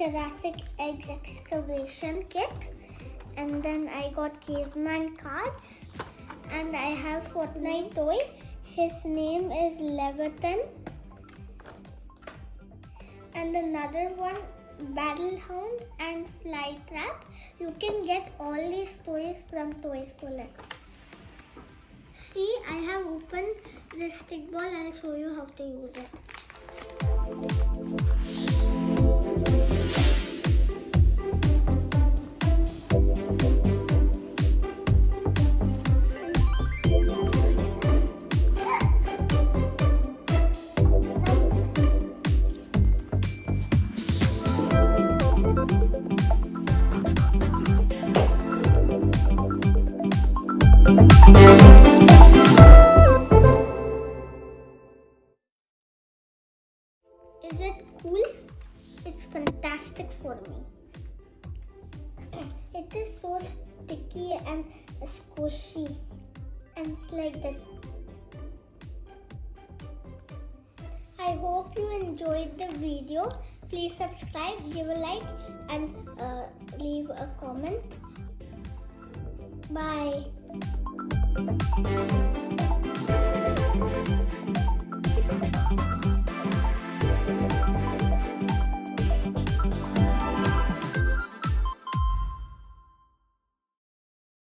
Jurassic Eggs excavation kit, and then I got caveman cards, and I have Fortnite toy. His name is Leviathan, and another one Battle Hound and Flytrap. You can get all these toys from Toys for Less. See, I have opened this stick ball. I'll show you how to use it. Is it cool? It's fantastic for me. It is so sticky and squishy, and it's like this. I hope you enjoyed the video. Please subscribe, give a like, and leave a comment. Bye.